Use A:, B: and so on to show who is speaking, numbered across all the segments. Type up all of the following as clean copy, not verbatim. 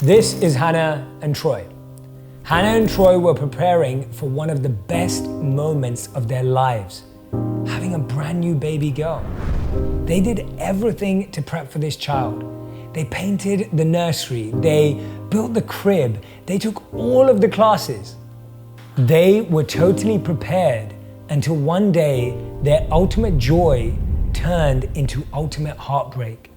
A: This is Hannah and Troy. Hannah and Troy were preparing for one of the best moments of their lives, having a brand new baby girl. They did everything to prep for this child. They painted the nursery, they built the crib, they took all of the classes. They were totally prepared until one day their ultimate joy turned into ultimate heartbreak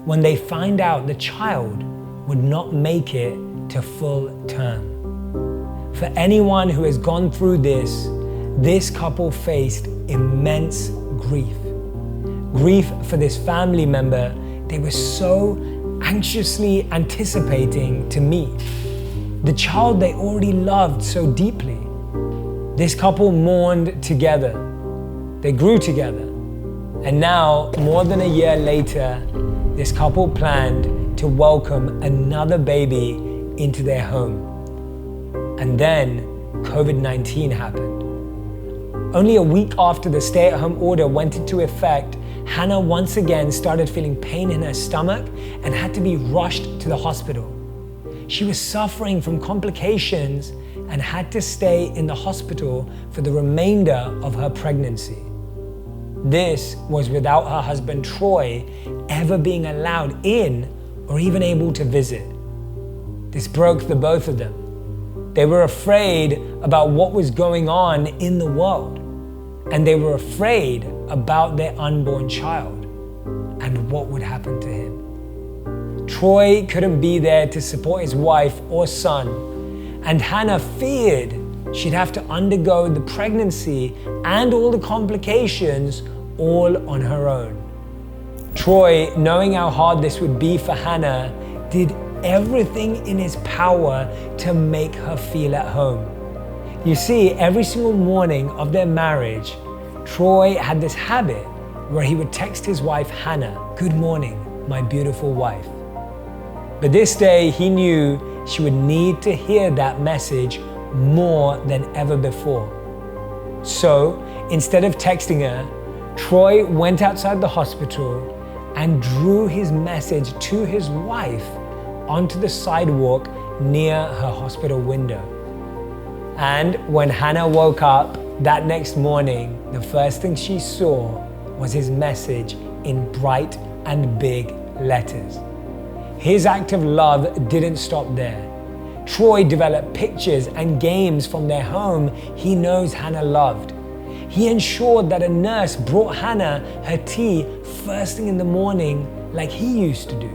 A: when they find out the child would not make it to full term. For anyone who has gone through this couple faced immense grief. Grief for this family member they were so anxiously anticipating to meet. The child they already loved so deeply. This couple mourned together. They grew together. And now, more than a year later, this couple planned to welcome another baby into their home. And then COVID-19 happened. Only a week after the stay-at-home order went into effect, Hannah once again started feeling pain in her stomach and had to be rushed to the hospital. She was suffering from complications and had to stay in the hospital for the remainder of her pregnancy. This was without her husband Troy ever being allowed in or even able to visit. This broke the both of them. They were afraid about what was going on in the world, and they were afraid about their unborn child and what would happen to him. Troy couldn't be there to support his wife or son, and Hannah feared she'd have to undergo the pregnancy and all the complications all on her own. Troy, knowing how hard this would be for Hannah, did everything in his power to make her feel at home. You see, every single morning of their marriage, Troy had this habit where he would text his wife Hannah, "Good morning, my beautiful wife." But this day he knew she would need to hear that message more than ever before. So instead of texting her, Troy went outside the hospital and drew his message to his wife onto the sidewalk near her hospital window. And when Hannah woke up that next morning, the first thing she saw was his message in bright and big letters. His act of love didn't stop there. Troy developed pictures and games from their home he knows Hannah loved. He ensured that a nurse brought Hannah her tea first thing in the morning like he used to do.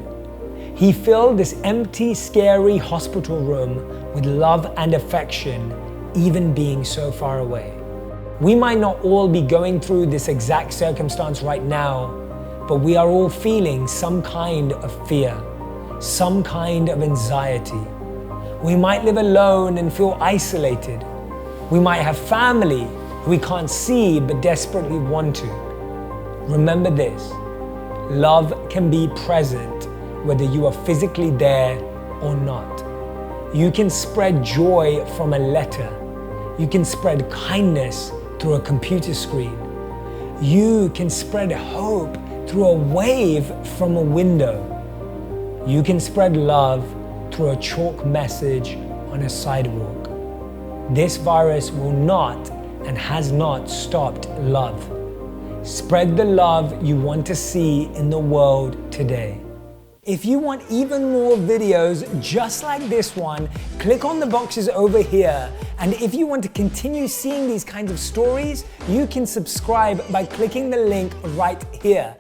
A: He filled this empty, scary hospital room with love and affection, even being so far away. We might not all be going through this exact circumstance right now, but we are all feeling some kind of fear, some kind of anxiety. We might live alone and feel isolated. We might have family who we can't see but desperately want to. Remember this, love can be present whether you are physically there or not. You can spread joy from a letter. You can spread kindness through a computer screen. You can spread hope through a wave from a window. You can spread love through a chalk message on a sidewalk. This virus will not and has not stopped love. Spread the love you want to see in the world today. If you want even more videos just like this one, click on the boxes over here. And if you want to continue seeing these kinds of stories, you can subscribe by clicking the link right here.